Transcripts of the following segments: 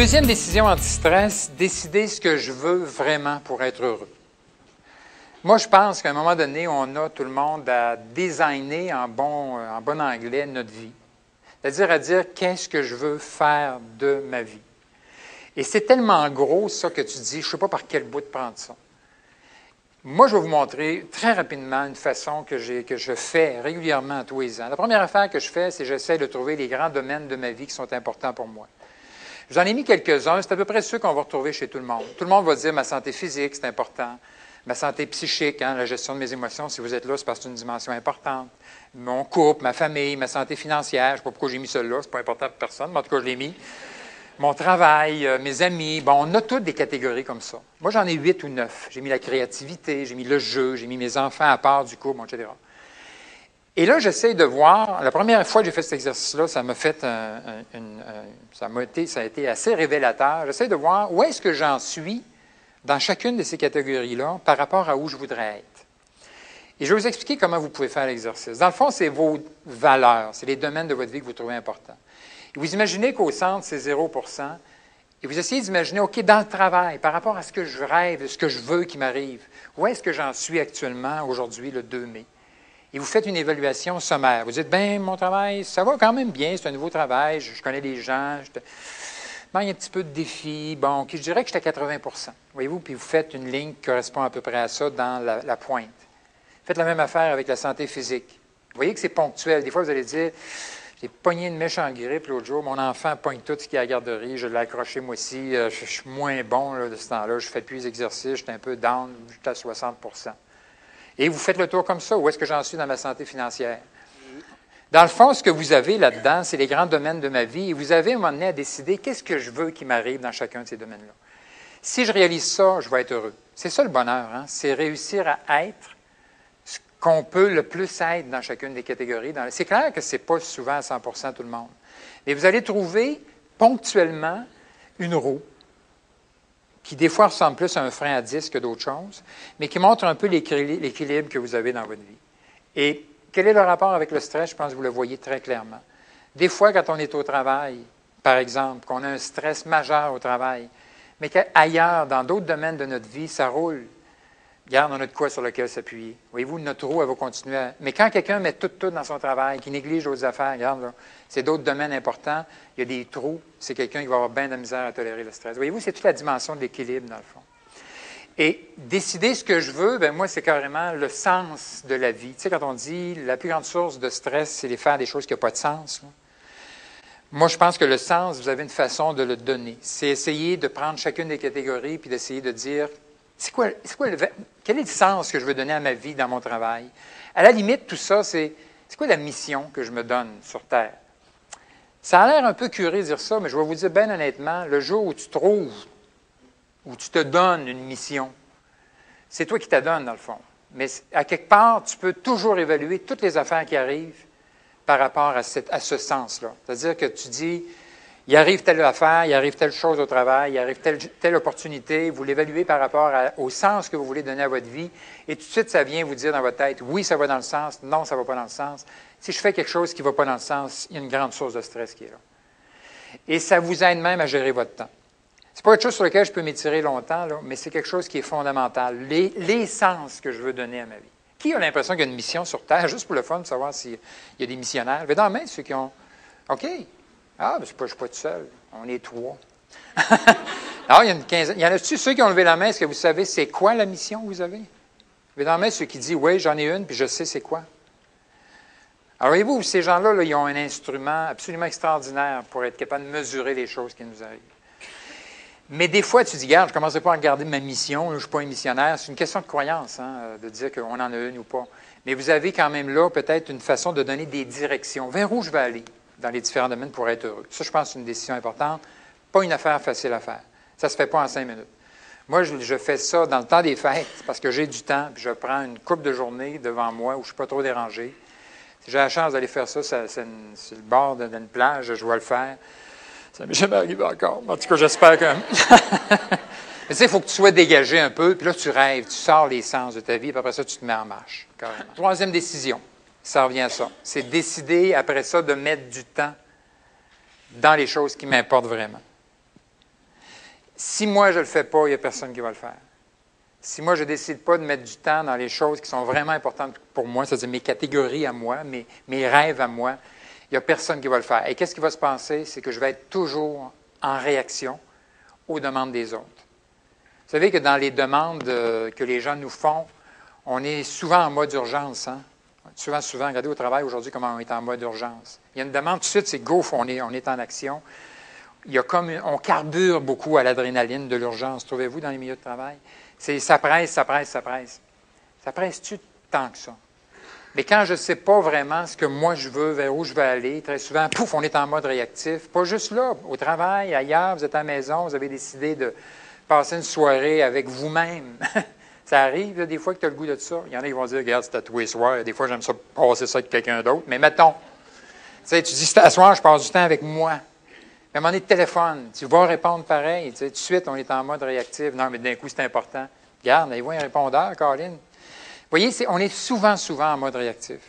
Deuxième décision anti-stress, décider ce que je veux vraiment pour être heureux. Moi, je pense qu'à un moment donné, on a tout le monde à designer en bon anglais notre vie. C'est-à-dire à dire qu'est-ce que je veux faire de ma vie. Et c'est tellement gros, ça, que tu dis, je ne sais pas par quel bout de prendre ça. Moi, je vais vous montrer très rapidement une façon que je fais régulièrement tous les ans. La première affaire que je fais, c'est que j'essaie de trouver les grands domaines de ma vie qui sont importants pour moi. J'en ai mis quelques-uns, c'est à peu près ceux qu'on va retrouver chez tout le monde. Tout le monde va dire ma santé physique, c'est important. Ma santé psychique, la gestion de mes émotions, si vous êtes là, c'est parce que c'est une dimension importante. Mon couple, ma famille, ma santé financière, je ne sais pas pourquoi j'ai mis celle-là, c'est pas important pour personne, mais en tout cas, je l'ai mis. Mon travail, mes amis, bon, on a toutes des catégories comme ça. Moi, j'en ai 8 ou 9. J'ai mis la créativité, j'ai mis le jeu, j'ai mis mes enfants à part du couple, etc. Et là, j'essaie de voir, la première fois que j'ai fait cet exercice-là, ça m'a fait ça a été assez révélateur. J'essaie de voir où est-ce que j'en suis dans chacune de ces catégories-là par rapport à où je voudrais être. Et je vais vous expliquer comment vous pouvez faire l'exercice. Dans le fond, c'est vos valeurs, c'est les domaines de votre vie que vous trouvez importants. Et vous imaginez qu'au centre, c'est 0 %, et vous essayez d'imaginer, OK, dans le travail, par rapport à ce que je rêve, ce que je veux qui m'arrive, où est-ce que j'en suis actuellement, aujourd'hui, le 2 mai? Et vous faites une évaluation sommaire. Vous dites, bien, mon travail, ça va quand même bien, c'est un nouveau travail, je connais les gens, il y a un petit peu de défis. Bon, je dirais que j'étais à 80 %. Voyez-vous, puis vous faites une ligne qui correspond à peu près à ça dans la pointe. Faites la même affaire avec la santé physique. Vous voyez que c'est ponctuel. Des fois, vous allez dire, j'ai pogné une méchante grippe l'autre jour, mon enfant pogne tout ce qui est à la garderie, je l'ai accroché moi aussi, je suis moins bon là, de ce temps-là, je ne fais plus les exercices, j'étais un peu down, j'étais à 60 %. Et vous faites le tour comme ça. Où est-ce que j'en suis dans ma santé financière? Dans le fond, ce que vous avez là-dedans, c'est les grands domaines de ma vie. Et vous avez à un moment donné à décider qu'est-ce que je veux qui m'arrive dans chacun de ces domaines-là. Si je réalise ça, je vais être heureux. C'est ça le bonheur, hein? C'est réussir à être ce qu'on peut le plus être dans chacune des catégories. C'est clair que ce n'est pas souvent à 100 % tout le monde. Mais vous allez trouver ponctuellement une roue qui des fois ressemble plus à un frein à disque que d'autres choses, mais qui montre un peu l'équilibre que vous avez dans votre vie. Et quel est le rapport avec le stress? Je pense que vous le voyez très clairement. Des fois, quand on est au travail, par exemple, qu'on a un stress majeur au travail, mais qu'ailleurs, dans d'autres domaines de notre vie, ça roule. Regarde, on a de quoi sur lequel s'appuyer. Voyez-vous, notre roue, elle va continuer à... Mais quand quelqu'un met tout dans son travail, qui néglige d'autres affaires, regarde, là, c'est d'autres domaines importants, il y a des trous, c'est quelqu'un qui va avoir bien de la misère à tolérer le stress. Voyez-vous, c'est toute la dimension de l'équilibre, dans le fond. Et décider ce que je veux, bien moi, c'est carrément le sens de la vie. Tu sais, quand on dit la plus grande source de stress, c'est de faire des choses qui n'ont pas de sens, là. Moi, je pense que le sens, vous avez une façon de le donner. C'est essayer de prendre chacune des catégories puis d'essayer de dire quel est le sens que je veux donner à ma vie dans mon travail? À la limite, tout ça, c'est quoi la mission que je me donne sur Terre? Ça a l'air un peu curé de dire ça, mais je vais vous dire bien honnêtement, le jour où tu trouves, où tu te donnes une mission, c'est toi qui te donnes, dans le fond. Mais à quelque part, tu peux toujours évaluer toutes les affaires qui arrivent par rapport à ce sens-là. C'est-à-dire que tu dis, il arrive telle affaire, il arrive telle chose au travail, il arrive telle opportunité, vous l'évaluez par rapport au sens que vous voulez donner à votre vie, et tout de suite, ça vient vous dire dans votre tête, oui, ça va dans le sens, non, ça ne va pas dans le sens. Si je fais quelque chose qui ne va pas dans le sens, il y a une grande source de stress qui est là. Et ça vous aide même à gérer votre temps. C'est pas quelque chose sur lequel je peux m'étirer longtemps, là, mais c'est quelque chose qui est fondamental. Les sens que je veux donner à ma vie. Qui a l'impression qu'il y a une mission sur Terre, juste pour le fun, de savoir s'il y a des missionnaires? Levez dans la main ceux qui ont... OK. Ah, ben je ne suis pas tout seul. On est 3. Alors, il y a une quinzaine. Il y en a-tu ceux qui ont levé la main? Est-ce que vous savez c'est quoi la mission que vous avez? Levez dans la main ceux qui disent, oui, j'en ai une, puis je sais c'est quoi. Alors, voyez-vous, ces gens-là, là, ils ont un instrument absolument extraordinaire pour être capable de mesurer les choses qui nous arrivent. Mais des fois, tu dis, regarde, je ne commencerai pas à regarder ma mission, je ne suis pas un missionnaire. C'est une question de croyance, hein, de dire qu'on en a une ou pas. Mais vous avez quand même là peut-être une façon de donner des directions. Vers où je vais aller dans les différents domaines pour être heureux. Ça, je pense, c'est une décision importante. Pas une affaire facile à faire. Ça ne se fait pas en 5 minutes. Moi, je fais ça dans le temps des fêtes parce que j'ai du temps, puis je prends une couple de journées devant moi où je ne suis pas trop dérangé. Si j'ai la chance d'aller faire ça, c'est le bord d'une plage, je vais le faire. Ça ne m'est jamais arrivé encore. En tout cas, j'espère que... Mais tu sais, il faut que tu sois dégagé un peu, puis là, tu rêves, tu sors les sens de ta vie, puis après ça, tu te mets en marche, carrément. Troisième décision, ça revient à ça. C'est décider, après ça, de mettre du temps dans les choses qui m'importent vraiment. Si moi, je ne le fais pas, il n'y a personne qui va le faire. Si moi, je ne décide pas de mettre du temps dans les choses qui sont vraiment importantes pour moi, c'est-à-dire mes catégories à moi, mes rêves à moi, il n'y a personne qui va le faire. Et qu'est-ce qui va se passer? C'est que je vais être toujours en réaction aux demandes des autres. Vous savez que dans les demandes que les gens nous font, on est souvent en mode urgence. Hein? Souvent, regardez au travail aujourd'hui comment on est en mode urgence. Il y a une demande tout de suite, c'est go, on est en action. Il y a on carbure beaucoup à l'adrénaline de l'urgence, trouvez-vous, dans les milieux de travail? C'est ça presse, ça presse, ça presse. Ça presse-tu tant que ça? Mais quand je ne sais pas vraiment ce que moi je veux, vers où je veux aller, très souvent, pouf, on est en mode réactif. Pas juste là, au travail, ailleurs, vous êtes à la maison, vous avez décidé de passer une soirée avec vous-même. Ça arrive, là, des fois, que tu as le goût de ça. Il y en a qui vont dire, regarde, c'est à tous les soirs. Des fois, j'aime ça passer ça avec quelqu'un d'autre. Mais mettons, tu sais, tu dis, c'est à soir, je passe du temps avec moi. Mais à un moment donné, de téléphone, tu vas répondre pareil. Tu sais, tout de suite, on est en mode réactif. Non, mais d'un coup, c'est important. Regarde, allez voir un répondeur, Caroline. Vous voyez, on est souvent en mode réactif.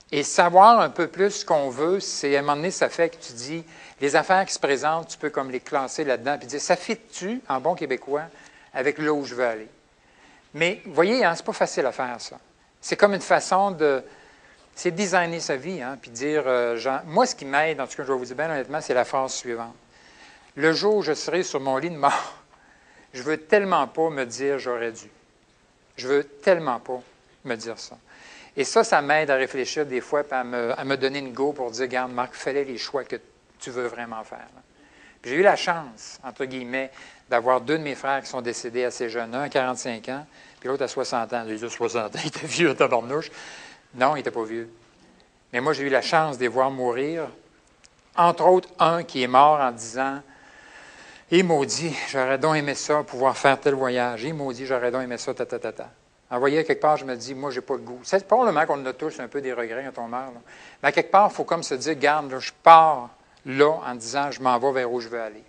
Et savoir un peu plus ce qu'on veut, c'est à un moment donné, ça fait que tu dis, les affaires qui se présentent, tu peux comme les classer là-dedans, puis dire, ça fit-tu, en bon québécois, avec là où je veux aller? Mais, vous voyez, hein, c'est pas facile à faire, ça. C'est comme une façon de... C'est designer sa vie, hein, puis dire... moi, ce qui m'aide, en tout cas, je vais vous dire bien honnêtement, c'est la phrase suivante. Le jour où je serai sur mon lit de mort, je veux tellement pas me dire « j'aurais dû ». Je veux tellement pas me dire ça. Et ça m'aide à réfléchir des fois, puis à me donner une go pour dire « Regarde, Marc, fais-les les choix que tu veux vraiment faire. » Puis j'ai eu la chance, entre guillemets, d'avoir deux de mes frères qui sont décédés assez jeunes. Un à 45 ans, puis l'autre à 60 ans. J'ai dit 60 ans, il était vieux, tabarnouche. Non, il n'était pas vieux. Mais moi, j'ai eu la chance de les voir mourir. Entre autres, un qui est mort en disant « Et maudit, j'aurais donc aimé ça, pouvoir faire tel voyage. Et maudit, j'aurais donc aimé ça, ta. » En voyant quelque part, je me dis, moi, j'ai pas le goût. C'est probablement qu'on a tous un peu des regrets quand on meurt. Là. Mais à quelque part, il faut comme se dire, garde, là, je pars là en disant, je m'en vais vers où je veux aller.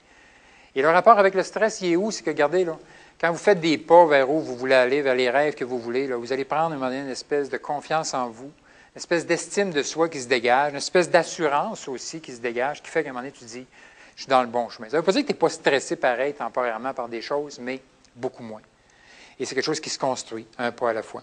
Et le rapport avec le stress, il est où? C'est que, regardez, là, quand vous faites des pas vers où vous voulez aller, vers les rêves que vous voulez, là, vous allez prendre une espèce de confiance en vous, une espèce d'estime de soi qui se dégage, une espèce d'assurance aussi qui se dégage, qui fait qu'à un moment donné, tu dis, je suis dans le bon chemin. Ça ne veut pas dire que tu n'es pas stressé pareil temporairement par des choses, mais beaucoup moins. Et c'est quelque chose qui se construit, un pas à la fois.